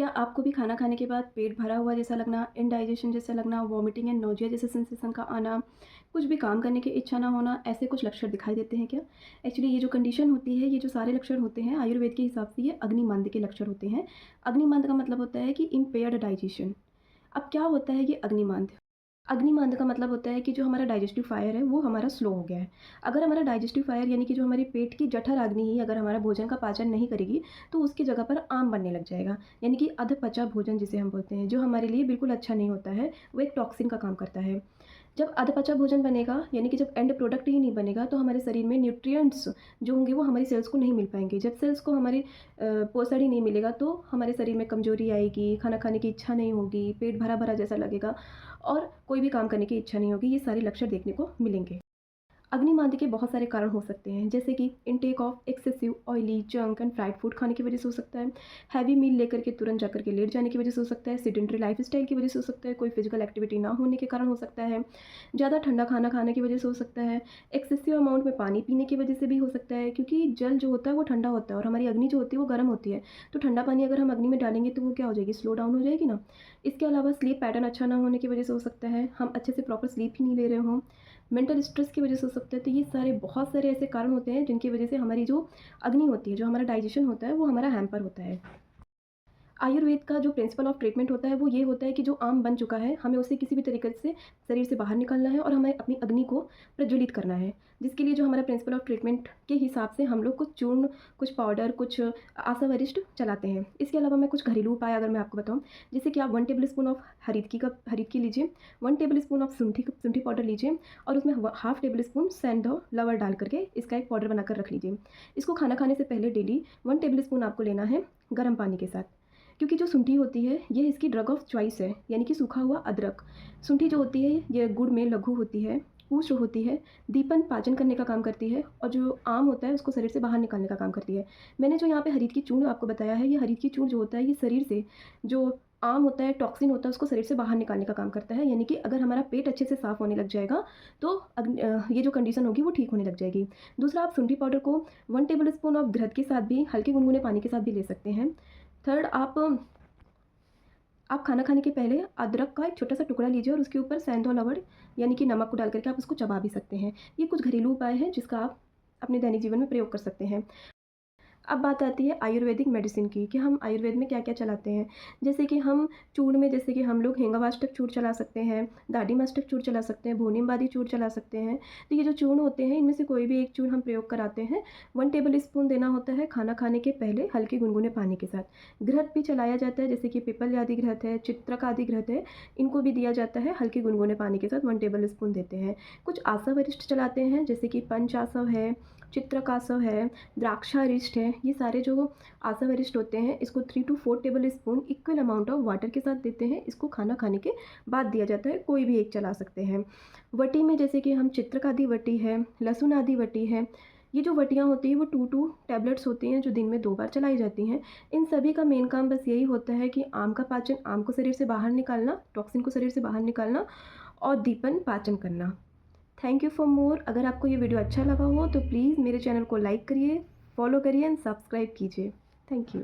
क्या आपको भी खाना खाने के बाद पेट भरा हुआ जैसा लगना, इनडाइजेशन जैसा लगना, वॉमिटिंग एंड नोजिया जैसे सेंसेशन का आना, कुछ भी काम करने की इच्छा ना होना, ऐसे कुछ लक्षण दिखाई देते हैं क्या? एक्चुअली ये जो कंडीशन होती है, ये जो सारे लक्षण होते हैं, आयुर्वेद के हिसाब से ये अग्निमांद के लक्षण होते हैं। अग्निमांद का मतलब होता है कि इम्पेयर्ड डाइजेशन। अब क्या होता है ये अग्निमांद? अग्निमांद का मतलब होता है कि जो हमारा डाइजेस्टिव फायर है वो हमारा स्लो हो गया है। अगर हमारा डाइजेस्टिव फायर यानी कि जो हमारे पेट की जठराग्नि ही अगर हमारा भोजन का पाचन नहीं करेगी, तो उसकी जगह पर आम बनने लग जाएगा। यानी कि अधपचा भोजन जिसे हम बोलते हैं, जो हमारे लिए बिल्कुल अच्छा नहीं होता है, वो एक टॉक्सिन का काम करता है। जब अधपचा भोजन बनेगा यानी कि जब एंड प्रोडक्ट ही नहीं बनेगा, तो हमारे शरीर में न्यूट्रिएंट्स जो होंगे वो हमारी सेल्स को नहीं मिल पाएँगे। जब सेल्स को हमारी पोषण ही नहीं मिलेगा, तो हमारे शरीर में कमज़ोरी आएगी, खाना खाने की इच्छा नहीं होगी, पेट भरा-भरा जैसा लगेगा और कोई भी काम करने की इच्छा नहीं होगी। ये सारे लक्षण देखने को मिलेंगे। अग्निमांद के बहुत सारे कारण हो सकते हैं, जैसे कि intake of excessive oily, junk and fried food खाने की वजह से हो सकता है, हैवी मील लेकर के तुरंत जाकर के लेट जाने की वजह से हो सकता है, सेडेंटरी लाइफस्टाइल की वजह से हो सकता है, कोई फिजिकल एक्टिविटी ना होने के कारण हो सकता है, ज़्यादा ठंडा खाना खाने की वजह से हो सकता है, एक्सेसिव अमाउंट में पानी पीने की वजह से भी हो सकता है, क्योंकि जल जो होता है वो ठंडा होता है और हमारी अग्नि जो होती है वो गर्म होती है। तो ठंडा पानी अगर हम अग्नि में डालेंगे तो वो क्या हो जाएगी, स्लो डाउन हो जाएगी ना। इसके अलावा स्लीप पैटर्न अच्छा ना होने की वजह से हो सकता है, हम अच्छे से प्रॉपर स्लीप ही नहीं ले रहे हों, मेंटल स्ट्रेस की वजह से हो सकता है। तो ये सारे बहुत सारे ऐसे कारण होते हैं जिनकी वजह से हमारी जो अग्नि होती है, जो हमारा डाइजेशन होता है, वो हमारा हैम्पर होता है। आयुर्वेद का जो प्रिंसिपल ऑफ ट्रीटमेंट होता है वो ये होता है कि जो आम बन चुका है हमें उसे किसी भी तरीके से शरीर से बाहर निकालना है और हमें अपनी अग्नि को प्रज्वलित करना है, जिसके लिए जो हमारा प्रिंसिपल ऑफ ट्रीटमेंट के हिसाब से हम लोग कुछ चूर्ण, कुछ पाउडर, कुछ आशा वरिष्ठ चलाते हैं। इसके अलावा मैं कुछ घरेलू उपाय अगर मैं आपको बताऊँ, जैसे कि आप 1 टेबल स्पून ऑफ हरीद की लीजिए, 1 टेबल स्पून ऑफ शुंठी पाउडर लीजिए और उसमें हाफ टेबल स्पून सेंधव लवण डाल करके इसका एक पाउडर बनाकर रख लीजिए। इसको खाना खाने से पहले डेली 1 टेबल स्पून आपको लेना है गर्म पानी के साथ, क्योंकि जो शुंठी होती है ये इसकी ड्रग ऑफ चॉइस है, यानी कि सूखा हुआ अदरक। शुंठी जो होती है ये गुड़ में लघु होती है, उष्ण होती है, दीपन पाचन करने का काम करती है और जो आम होता है उसको शरीर से बाहर निकालने का काम करती है। मैंने जो यहाँ पे हरीद की चूर्ण आपको बताया है, ये हरीद की चूर्ण जो होता है ये शरीर से जो आम होता है, टॉक्सिन होता है, उसको शरीर से बाहर निकालने का काम करता है। यानी कि अगर हमारा पेट अच्छे से साफ़ होने लग जाएगा तो ये जो कंडीशन होगी वो ठीक होने लग जाएगी। दूसरा, आप शुंठी पाउडर को 1 टेबल स्पून ऑफ घृत के साथ भी, हल्के गुनगुने पानी के साथ भी ले सकते हैं। थर्ड, आप खाना खाने के पहले अदरक का एक छोटा-सा टुकड़ा लीजिए और उसके ऊपर सेंधव लवण यानी कि नमक को डाल कर के आप उसको चबा भी सकते हैं। ये कुछ घरेलू उपाय हैं जिसका आप अपने दैनिक जीवन में प्रयोग कर सकते हैं। अब बात आती है आयुर्वेदिक मेडिसिन की, कि हम आयुर्वेद में क्या-क्या चलाते हैं। जैसे कि हम चूर्ण में, जैसे कि हम लोग हेंगावाष्टक चूर्ण चला सकते हैं, दाढ़ीमस्तक चूर्ण चला सकते हैं, भूनिमबादी चूर्ण चला सकते हैं। तो ये जो चूर्ण होते हैं इनमें से कोई भी एक चूर्ण हम प्रयोग कराते हैं। 1 टेबल स्पून देना होता है खाना खाने के पहले हल्के गुनगुने पानी के साथ। घृत भी चलाया जाता है, जैसे कि पीपल आदि घृत है, चित्रक आदि घृत है, इनको भी दिया जाता है हल्के गुनगुने पानी के साथ 1 टेबल स्पून देते हैं। कुछ आसव वरिष्ठ चलाते हैं, जैसे कि पंचासव है, चित्रकासव है, द्राक्षारिष्ट है। ये सारे जो आसावरिष्ट होते हैं इसको 3 two 4 tablespoon equal amount of water के साथ देते हैं। इसको खाना खाने के बाद दिया जाता है, कोई भी एक चला सकते हैं। वटी में जैसे कि हम चित्रक आदि वटी है, लहसुन आदि वटी है, ये जो वटियाँ होती हैं वो 2 टैबलेट्स होती हैं जो दिन में 2 बार चलाई जाती हैं। इन सभी का मेन काम बस यही होता है कि आम का पाचन, आम को शरीर से बाहर निकालना, टॉक्सिन को शरीर से बाहर निकालना और दीपन पाचन करना। Thank you for more. अगर आपको ये वीडियो अच्छा लगा हो तो प्लीज़ मेरे चैनल को लाइक करिए, फॉलो करिए एंड सब्सक्राइब कीजिए। Thank you.